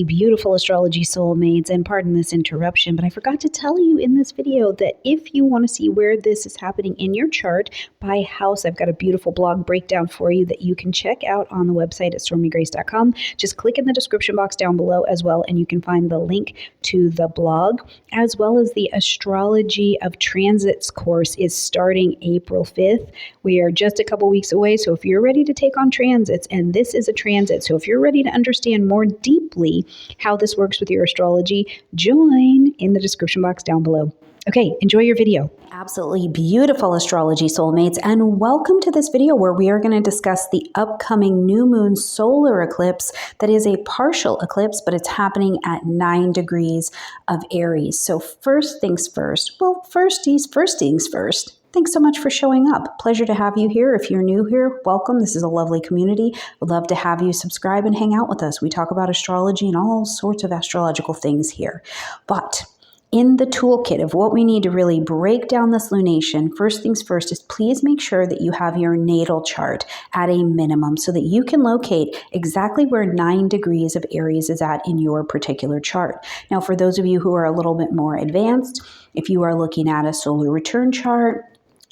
Beautiful astrology soulmates, and pardon this interruption, but I forgot to tell you in this video that if you want to see where this is happening in your chart by house, I've got a beautiful blog breakdown for you that you can check out on the website at stormiegrace.com. Just click in the description box down below as well, and you can find the link to the blog, as well as the Astrology of Transits course is starting April 5th. We are just a couple weeks away, so if you're ready to take on transits, and this is a transit, so if you're ready to understand more deeply how this works with your astrology, join in the description box down below. Okay, enjoy your video. Absolutely beautiful astrology soulmates, and welcome to this video where we are going to discuss the upcoming new moon solar eclipse that is a partial eclipse, but it's happening at 9 degrees of Aries. So first things first. First things first. Thanks so much for showing up. Pleasure to have you here. If you're new here, welcome. This is a lovely community. Would love to have you subscribe and hang out with us. We talk about astrology and all sorts of astrological things here. But in the toolkit of what we need to really break down this lunation, first things first is please make sure that you have your natal chart at a minimum so that you can locate exactly where 9 degrees of Aries is at in your particular chart. Now, for those of you who are a little bit more advanced, if you are looking at a solar return chart,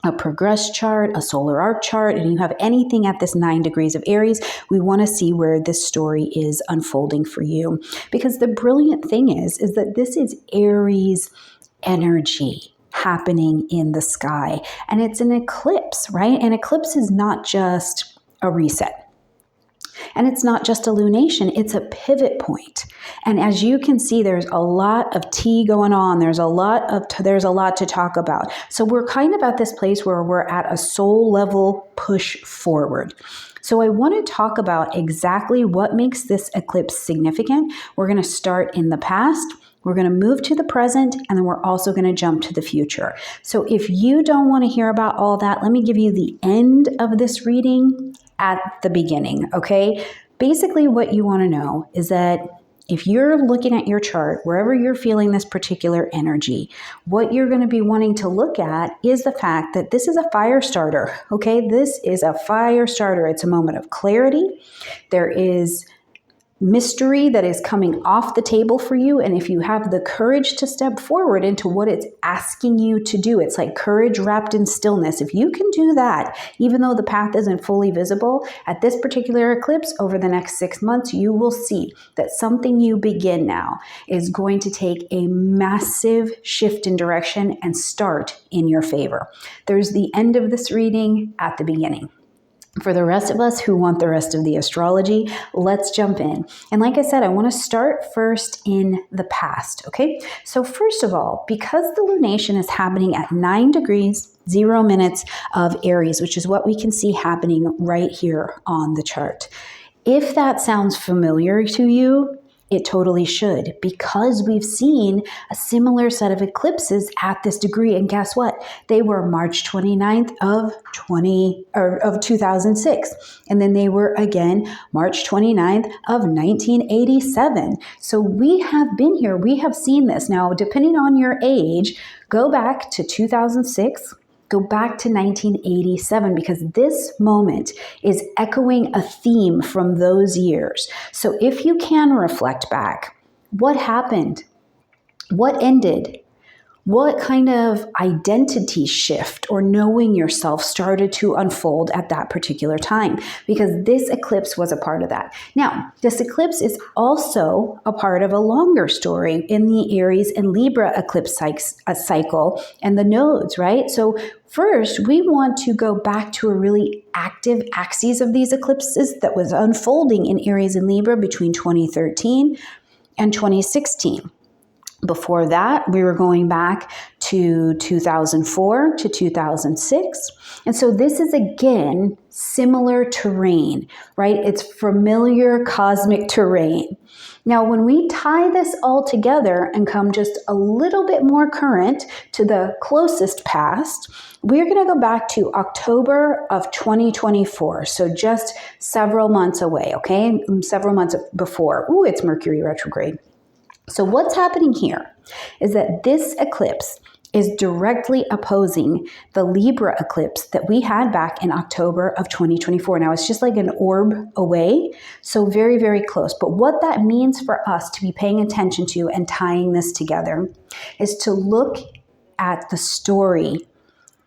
a progress chart, a solar arc chart, and you have anything at this 9 degrees of Aries, we want to see where this story is unfolding for you. Because the brilliant thing is that this is Aries energy happening in the sky. And it's an eclipse, right? An eclipse is not just a reset. And it's not just a lunation, it's a pivot point. And as you can see, there's a lot of tea going on. There's a lot to talk about. So we're kind of at this place where we're at a soul level push forward. So I want to talk about exactly what makes this eclipse significant. We're going to start in the past. We're going to move to the present, and then we're also going to jump to the future. So if you don't want to hear about all that, let me give you the end of this reading at the beginning, okay? Basically, what you want to know is that if you're looking at your chart, wherever you're feeling this particular energy, what you're going to be wanting to look at is the fact that this is a fire starter, okay? This is a fire starter. It's a moment of clarity. There is mystery that is coming off the table for you, and if you have the courage to step forward into what it's asking you to do, it's like courage wrapped in stillness. If you can do that, even though the path isn't fully visible, at this particular eclipse over the next 6 months, you will see that something you begin now is going to take a massive shift in direction and start in your favor. There's the end of this reading at the beginning. For the rest of us who want the rest of the astrology, let's jump in. And like I said, I want to start first in the past, okay? So first of all, because the lunation is happening at 9 degrees, 0 minutes of Aries, which is what we can see happening right here on the chart. If that sounds familiar to you, it totally should, because we've seen a similar set of eclipses at this degree. And guess what? They were March 29th of 2006. And then they were again March 29th of 1987. So we have been here. We have seen this. Now, depending on your age, go back to 2006. Go back to 1987, because this moment is echoing a theme from those years. So if you can reflect back, what happened? What ended? What kind of identity shift or knowing yourself started to unfold at that particular time? Because this eclipse was a part of that. Now, this eclipse is also a part of a longer story in the Aries and Libra eclipse cycle and the nodes, right? So first, we want to go back to a really active axis of these eclipses that was unfolding in Aries and Libra between 2013 and 2016. Before that, we were going back to 2004 to 2006. And so this is, again, similar terrain, right? It's familiar cosmic terrain. Now, when we tie this all together and come just a little bit more current to the closest past, we're going to go back to October of 2024. So just several months away, okay? Several months before. Ooh, it's Mercury retrograde. So what's happening here is that this eclipse is directly opposing the Libra eclipse that we had back in October of 2024. Now, it's just like an orb away, so very, very close. But what that means for us to be paying attention to and tying this together is to look at the story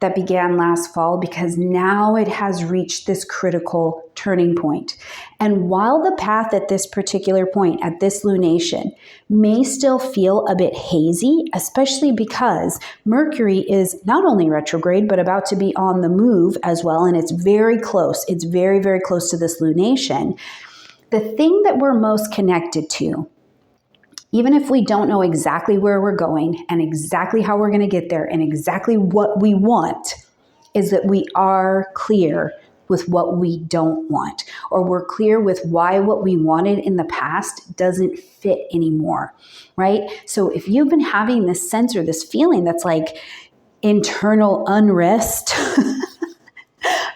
that began last fall, because now it has reached this critical turning point. And while the path at this particular point, at this lunation, may still feel a bit hazy, especially because Mercury is not only retrograde, but about to be on the move as well. And it's very close. It's very, very close to this lunation. The thing that we're most connected to, even if we don't know exactly where we're going and exactly how we're going to get there and exactly what we want, is that we are clear with what we don't want, or we're clear with why what we wanted in the past doesn't fit anymore, right? So if you've been having this sense or this feeling that's like internal unrest,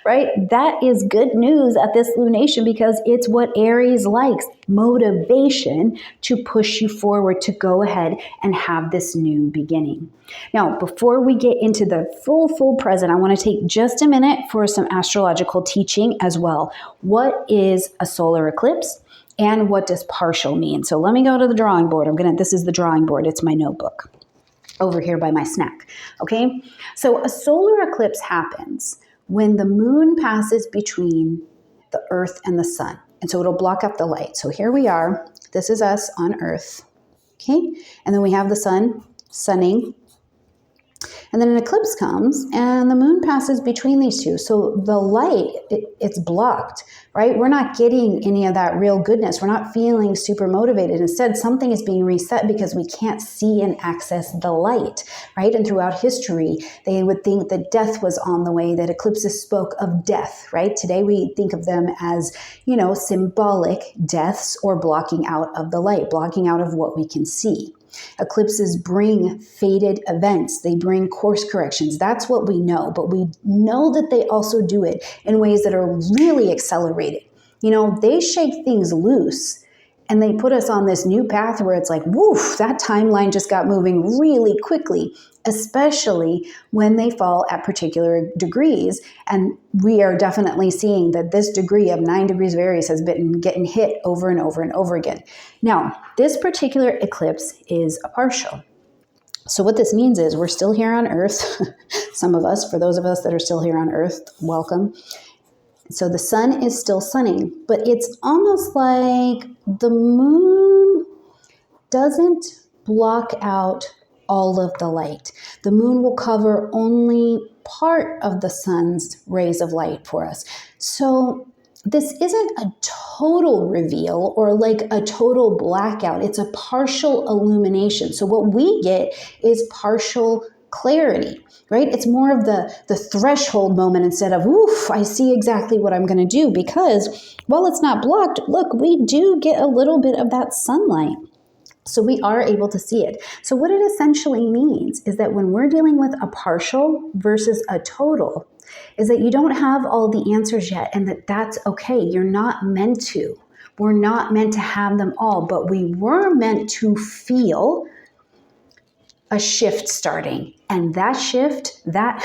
right? That is good news at this lunation, because it's what Aries likes, motivation to push you forward, to go ahead and have this new beginning. Now, before we get into the full present, I want to take just a minute for some astrological teaching as well. What is a solar eclipse? And what does partial mean? So let me go to the drawing board. This is the drawing board. It's my notebook over here by my snack. Okay. So a solar eclipse happens when the moon passes between the earth and the sun. And so it'll block out the light. So here we are. This is us on earth. Okay. And then we have the sun sunning. And then an eclipse comes and the moon passes between these two. So the light, it's blocked, right? We're not getting any of that real goodness. We're not feeling super motivated. Instead, something is being reset because we can't see and access the light, right? And throughout history, they would think that death was on the way, that eclipses spoke of death, right? Today, we think of them as, symbolic deaths or blocking out of the light, blocking out of what we can see. Eclipses bring fated events. They bring course corrections. That's what we know. But we know that they also do it in ways that are really accelerated. They shake things loose and they put us on this new path where it's like, woof, that timeline just got moving really quickly, especially when they fall at particular degrees. And we are definitely seeing that this degree of 9 degrees of Aries has been getting hit over and over and over again. Now, this particular eclipse is a partial. So what this means is we're still here on Earth. Some of us, for those of us that are still here on Earth, welcome. So the sun is still sunning, but it's almost like the moon doesn't block out all of the light. The moon will cover only part of the sun's rays of light for us. So this isn't a total reveal or like a total blackout. It's a partial illumination. So what we get is partial clarity, right? It's more of the threshold moment instead of, oof, I see exactly what I'm going to do, because while it's not blocked, look, we do get a little bit of that sunlight. So we are able to see it. So what it essentially means is that when we're dealing with a partial versus a total, is that you don't have all the answers yet, and that's okay. You're not meant to. We're not meant to have them all, but we were meant to feel a shift starting. And that shift, that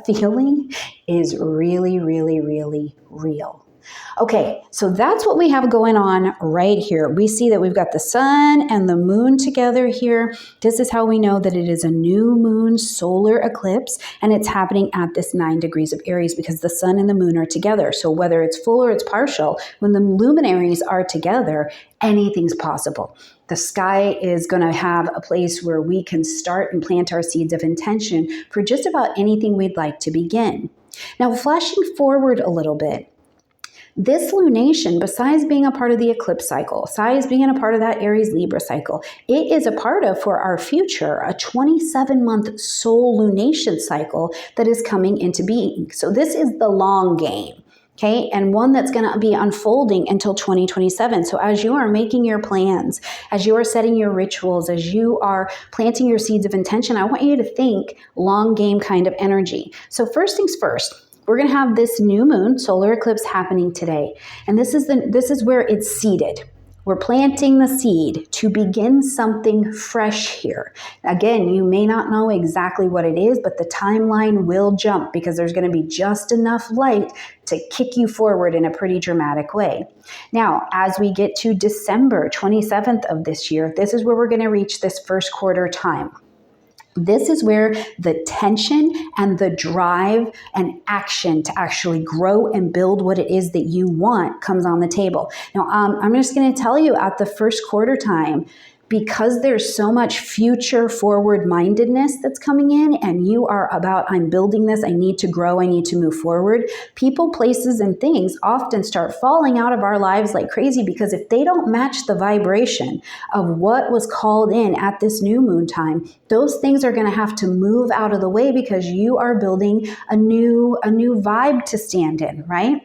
feeling is really, really, really real. Okay, so that's what we have going on right here. We see that we've got the sun and the moon together here. This is how we know that it is a new moon solar eclipse, and it's happening at this 9 degrees of Aries because the sun and the moon are together. So whether it's full or it's partial, when the luminaries are together, anything's possible. The sky is going to have a place where we can start and plant our seeds of intention for just about anything we'd like to begin. Now, flashing forward a little bit, this lunation, besides being a part of the eclipse cycle, besides being a part of that Aries Libra cycle, it is a part of, for our future, a 27-month soul lunation cycle that is coming into being. So this is the long game. Okay, and one that's going to be unfolding until 2027. So as you are making your plans, as you are setting your rituals, as you are planting your seeds of intention, I want you to think long game kind of energy. So first things first, we're going to have this new moon solar eclipse happening today. And this is where it's seated. We're planting the seed to begin something fresh here. Again, you may not know exactly what it is, but the timeline will jump because there's going to be just enough light to kick you forward in a pretty dramatic way. Now, as we get to December 27th of this year, this is where we're going to reach this first quarter time. This is where the tension and the drive and action to actually grow and build what it is that you want comes on the table. Now, I'm just going to tell you at the first quarter time, because there's so much future forward mindedness that's coming in and you are about, I'm building this, I need to grow, I need to move forward. People, places, and things often start falling out of our lives like crazy because if they don't match the vibration of what was called in at this new moon time, those things are going to have to move out of the way because you are building a new vibe to stand in, right?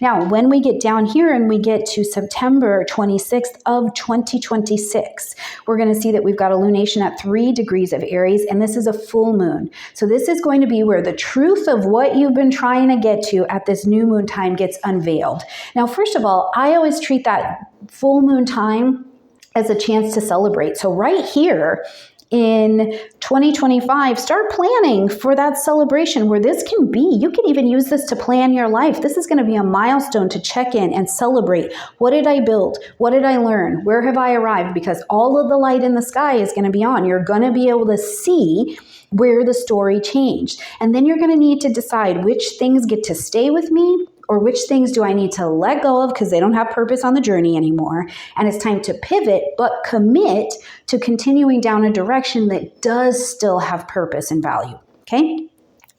Now, when we get down here and we get to September 26th of 2026, we're going to see that we've got a lunation at 3 degrees of Aries, and this is a full moon. So this is going to be where the truth of what you've been trying to get to at this new moon time gets unveiled. Now, first of all, I always treat that full moon time as a chance to celebrate. So right here, in 2025, start planning for that celebration where this can be. You can even use this to plan your life. This is going to be a milestone to check in and celebrate. What did I build? What did I learn? Where have I arrived? Because all of the light in the sky is going to be on. You're going to be able to see where the story changed. And then you're going to need to decide which things get to stay with me or which things do I need to let go of because they don't have purpose on the journey anymore. And it's time to pivot, but commit to continuing down a direction that does still have purpose and value, okay?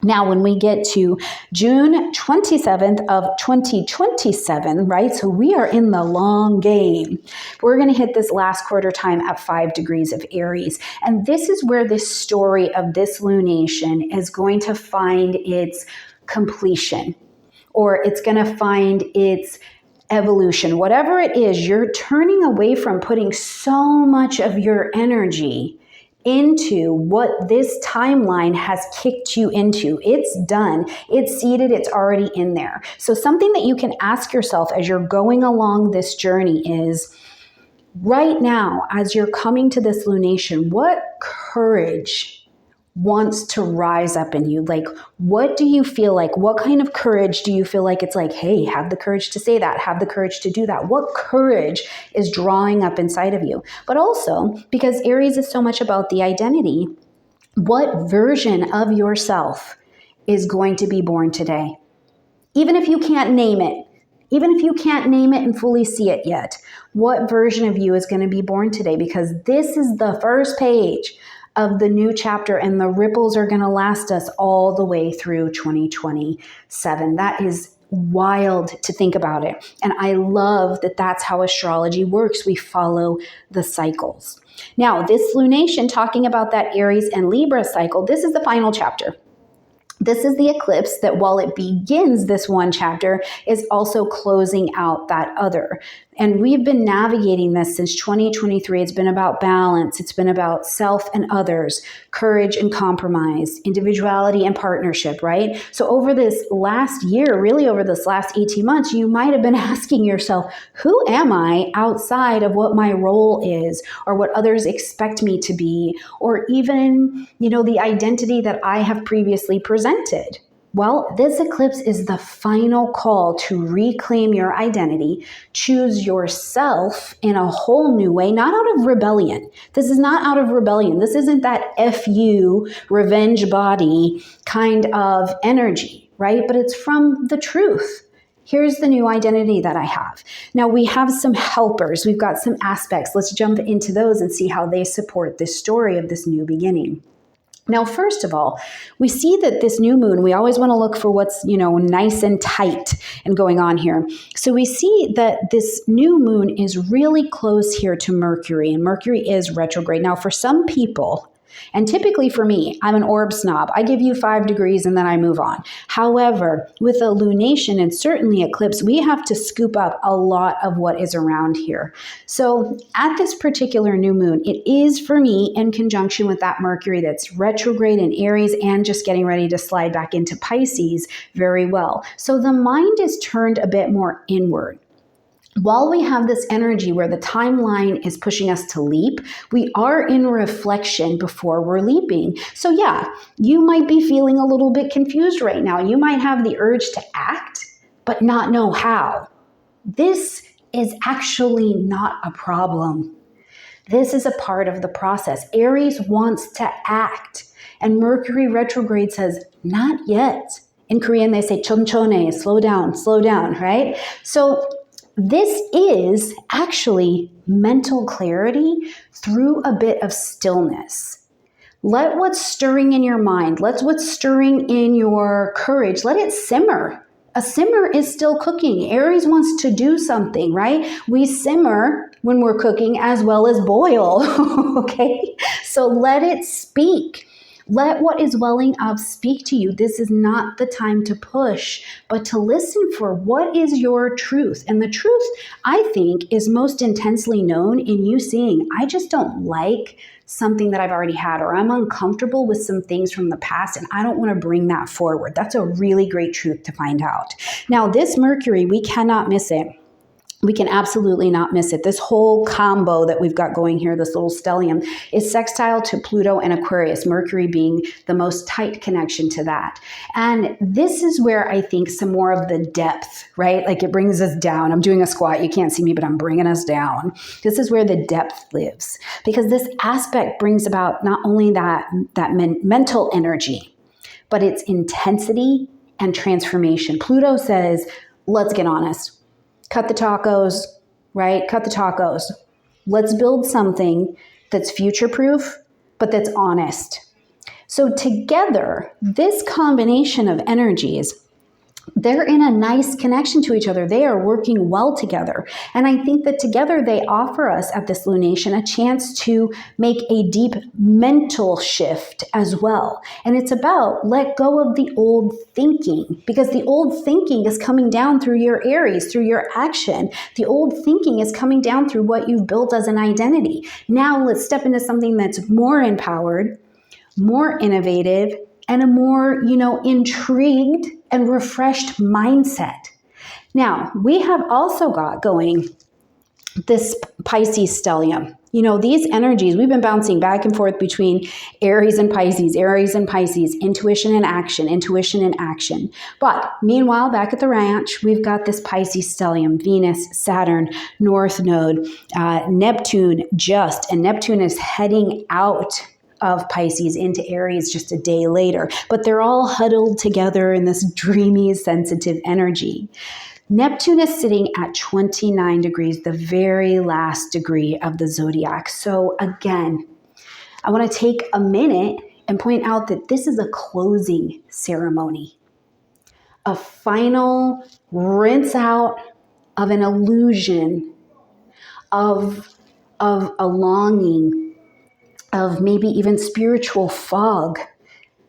Now, when we get to June 27th of 2027, right? So we are in the long game. We're going to hit this last quarter time at 5 degrees of Aries. And this is where this story of this lunation is going to find its completion, or it's going to find its evolution. Whatever it is, you're turning away from putting so much of your energy into what this timeline has kicked you into. It's done. It's seated. It's already in there. So something that you can ask yourself as you're going along this journey is, right now, as you're coming to this lunation, what courage wants to rise up in you? Like, what do you feel like? What kind of courage do you feel like it's like, hey, have the courage to say that, have the courage to do that? What courage is drawing up inside of you? But also, because Aries is so much about the identity, what version of yourself is going to be born today? Even if you can't name it, even if you can't name it and fully see it yet, what version of you is going to be born today? Because this is the first page of the new chapter, and the ripples are going to last us all the way through 2027. That is wild to think about it. And I love that that's how astrology works. We follow the cycles. Now, this lunation, talking about that Aries and Libra cycle, this is the final chapter. This is the eclipse that, while it begins this one chapter, is also closing out that other. And we've been navigating this since 2023. It's been about balance. It's been about self and others, courage and compromise, individuality and partnership, right? So over this last year, really over this last 18 months, you might have been asking yourself, who am I outside of what my role is, or what others expect me to be, or even, the identity that I have previously presented? Well, this eclipse is the final call to reclaim your identity, choose yourself in a whole new way, not out of rebellion. This is not out of rebellion. This isn't that FU, revenge body kind of energy, right? But it's from the truth. Here's the new identity that I have. Now, we have some helpers. We've got some aspects. Let's jump into those and see how they support this story of this new beginning. Now, first of all, we see that this new moon, we always want to look for what's, nice and tight and going on here. So we see that this new moon is really close here to Mercury, and Mercury is retrograde. Now, for some people, and typically for me, I'm an orb snob. I give you 5 degrees and then I move on. However, with a lunation and certainly eclipse, we have to scoop up a lot of what is around here. So at this particular new moon, it is for me in conjunction with that Mercury that's retrograde in Aries and just getting ready to slide back into Pisces very well. So the mind is turned a bit more inward. while we have this energy where the timeline is pushing us to leap, we are in reflection before we're leaping. So yeah, you might be feeling a little bit confused right now. You might have the urge to act, but not know how. This is actually not a problem. This is a part of the process. Aries wants to act, and Mercury retrograde says, not yet. In Korean, they say, chonchone, slow down, right? So this is actually mental clarity through a bit of stillness. Let what's stirring in your mind, let what's stirring in your courage, let it simmer. A simmer is still cooking. Aries wants to do something, right? We simmer when we're cooking as well as boil, okay? So let it speak. Let what is welling up speak to you. This is not the time to push, but to listen for what is your truth. And the truth, I think, is most intensely known in you seeing, I just don't like something that I've already had, or I'm uncomfortable with some things from the past and I don't want to bring that forward. That's a really great truth to find out. Now, this Mercury, we cannot miss it. We can absolutely not miss it. This whole combo that we've got going here, this little stellium, is sextile to Pluto and Aquarius, Mercury being the most tight connection to that. And this is where I think some more of the depth, right? Like it brings us down. I'm doing a squat. You can't see me, but I'm bringing us down. This is where the depth lives, because this aspect brings about not only that mental energy, but its intensity and transformation. Pluto says, let's get honest. Cut the tacos, right? Cut the tacos. Let's build something that's future-proof, but that's honest. So together, this combination of energies, they're in a nice connection to each other. They are working well together. And I think that together they offer us at this lunation a chance to make a deep mental shift as well. And it's about let go of the old thinking, because the old thinking is coming down through your Aries, through your action. The old thinking is coming down through what you've built as an identity. Now let's step into something that's more empowered, more innovative, and a more, intrigued and refreshed mindset. Now, we have also got going this Pisces stellium. These energies, we've been bouncing back and forth between Aries and Pisces, intuition and action. But meanwhile, back at the ranch, we've got this Pisces stellium, Venus, Saturn, North Node, Neptune and Neptune is heading out of Pisces into Aries just a day later, but they're all huddled together in this dreamy, sensitive energy. Neptune is sitting at 29 degrees, the very last degree of the zodiac. So again, I want to take a minute and point out that this is a closing ceremony, a final rinse out of an illusion of a longing, of maybe even spiritual fog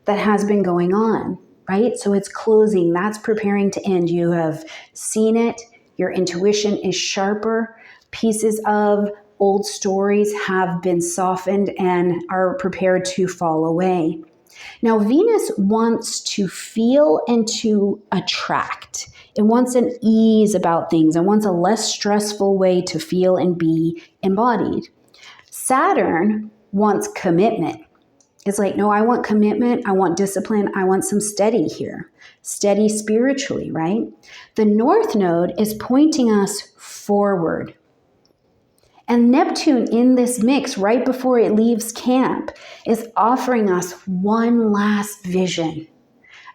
that has been going on, right? So it's closing, that's preparing to end. You have seen it, your intuition is sharper, pieces of old stories have been softened and are prepared to fall away. Now, Venus wants to feel and to attract. It wants an ease about things. It wants a less stressful way to feel and be embodied. Saturn wants commitment. It's like, no, I want commitment. I want discipline. I want some steady here. Steady spiritually, right? The North Node is pointing us forward. And Neptune in this mix, right before it leaves camp, is offering us one last vision,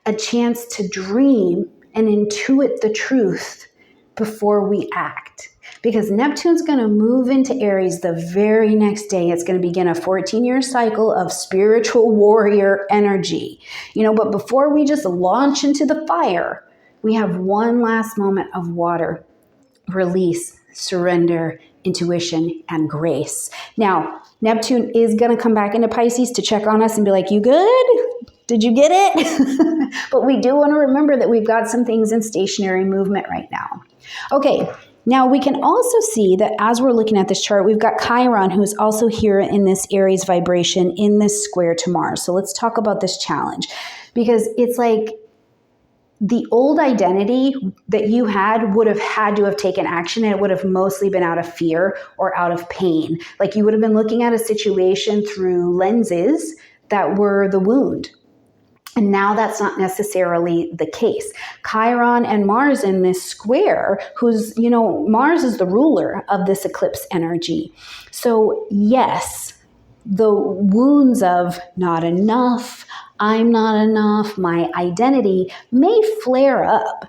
a chance to dream and intuit the truth before we act. Because Neptune's going to move into Aries the very next day. It's going to begin a 14-year cycle of spiritual warrior energy. But before we just launch into the fire, we have one last moment of water, release, surrender, intuition, and grace. Now, Neptune is going to come back into Pisces to check on us and be like, you good? Did you get it? But we do want to remember that we've got some things in stationary movement right now. Okay. Now, we can also see that as we're looking at this chart, we've got Chiron, who's also here in this Aries vibration in this square to Mars. So let's talk about this challenge, because it's like the old identity that you would have had to have taken action, and it would have mostly been out of fear or out of pain. Like you would have been looking at a situation through lenses that were the wound. And now that's not necessarily the case. Chiron and Mars in this square, Mars is the ruler of this eclipse energy. So yes, the wounds of not enough, I'm not enough, my identity may flare up,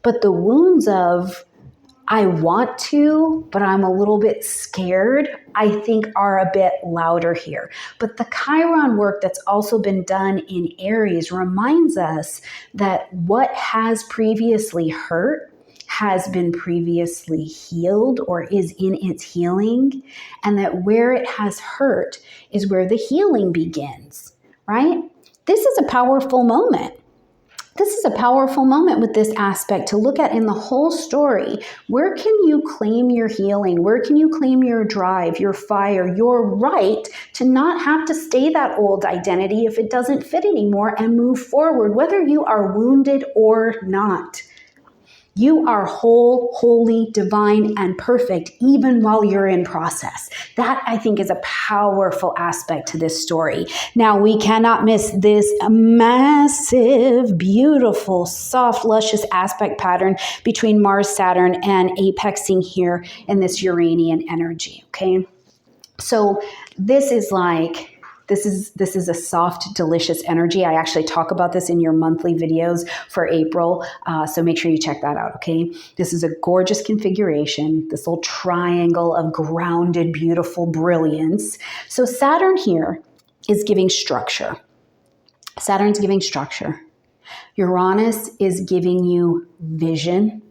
but the wounds of I want to, but I'm a little bit scared, I think are a bit louder here. But the Chiron work that's also been done in Aries reminds us that what has previously hurt has been previously healed or is in its healing, and that where it has hurt is where the healing begins, right? This is a powerful moment. This is a powerful moment with this aspect to look at in the whole story. Where can you claim your healing? Where can you claim your drive, your fire, your right to not have to stay that old identity if it doesn't fit anymore and move forward, whether you are wounded or not? You are whole, holy, divine, and perfect, even while you're in process. That, I think, is a powerful aspect to this story. Now, we cannot miss this massive, beautiful, soft, luscious aspect pattern between Mars, Saturn, and apexing here in this Uranian energy, okay? So this is a soft, delicious energy. I actually talk about this in your monthly videos for April, so make sure you check that out, okay? This is a gorgeous configuration, this little triangle of grounded, beautiful brilliance. So Saturn here is giving structure. Saturn's giving structure. Uranus is giving you vision,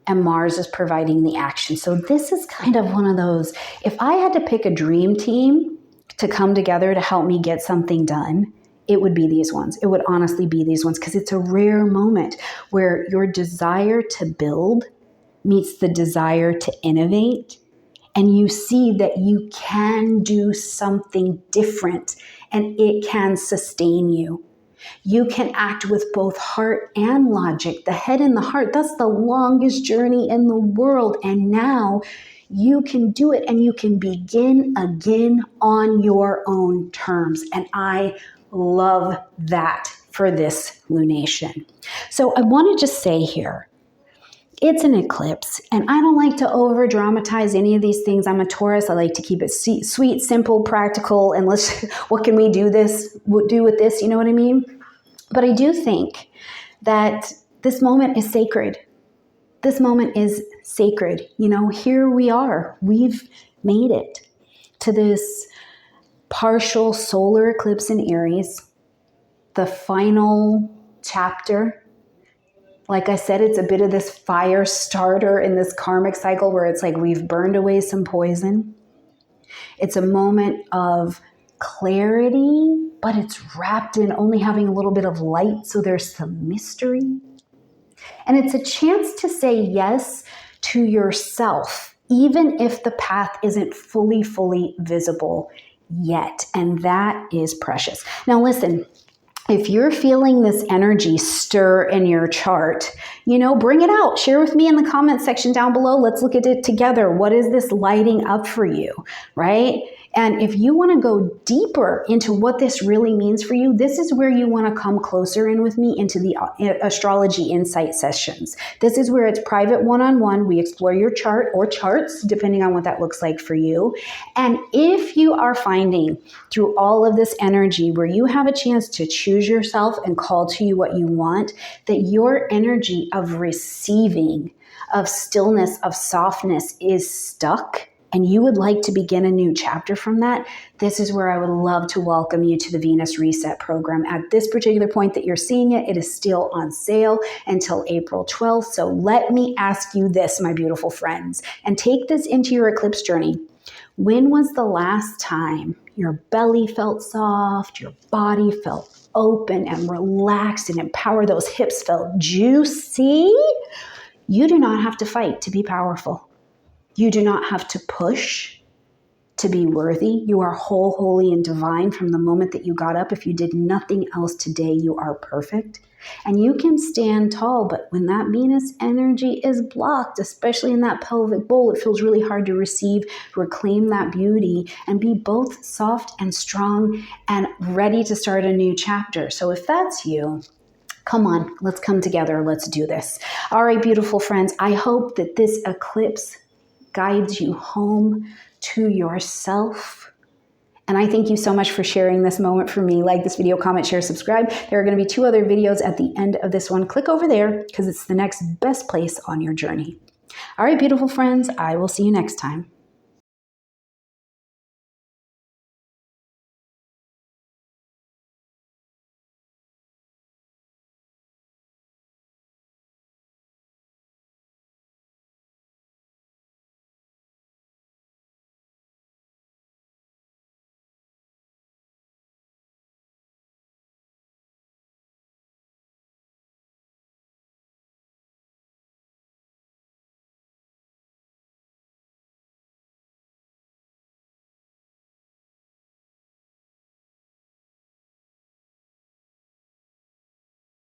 and Mars is providing the action. So this is kind of one of those, if I had to pick a dream team to come together to help me get something done, it would be these ones. It would honestly be these ones, because it's a rare moment where your desire to build meets the desire to innovate, and you see that you can do something different and it can sustain you. You can act with both heart and logic. The head and the heart, that's the longest journey in the world. And now you can do it, and you can begin again on your own terms. And I love that for this lunation. So I want to just say here, it's an eclipse, and I don't like to over dramatize any of these things. I'm a Taurus. I like to keep it sweet, simple, practical, and what can we do with this? You know what I mean? But I do think that this moment is sacred. This moment is sacred. Here we are. We've made it to this partial solar eclipse in Aries, the final chapter. Like I said, it's a bit of this fire starter in this karmic cycle where it's like we've burned away some poison. It's a moment of clarity, but it's wrapped in only having a little bit of light, so there's some mystery. And it's a chance to say yes to yourself, even if the path isn't fully visible yet. And that is precious. Now listen, if you're feeling this energy stir in your chart, bring it out. Share with me in the comment section down below. Let's look at it together. What is this lighting up for you, right? And if you want to go deeper into what this really means for you, this is where you want to come closer in with me into the astrology insight sessions. This is where it's private one-on-one. We explore your chart or charts, depending on what that looks like for you. And if you are finding through all of this energy where you have a chance to choose yourself and call to you what you want, that your energy of receiving, of stillness, of softness is stuck, and you would like to begin a new chapter from that, this is where I would love to welcome you to the Venus Reset program. At this particular point that you're seeing it, it is still on sale until April 12th. So let me ask you this, my beautiful friends, and take this into your eclipse journey. When was the last time your belly felt soft, your body felt open and relaxed and empowered, those hips felt juicy? You do not have to fight to be powerful. You do not have to push to be worthy. You are whole, holy, and divine from the moment that you got up. If you did nothing else today, you are perfect. And you can stand tall, but when that Venus energy is blocked, especially in that pelvic bowl, it feels really hard to receive, reclaim that beauty, and be both soft and strong and ready to start a new chapter. So if that's you, come on, let's come together. Let's do this. All right, beautiful friends, I hope that this eclipse guides you home to yourself. And I thank you so much for sharing this moment for me. Like this video, comment, share, subscribe. There are going to be 2 other videos at the end of this one. Click over there because it's the next best place on your journey. All right, beautiful friends, I will see you next time.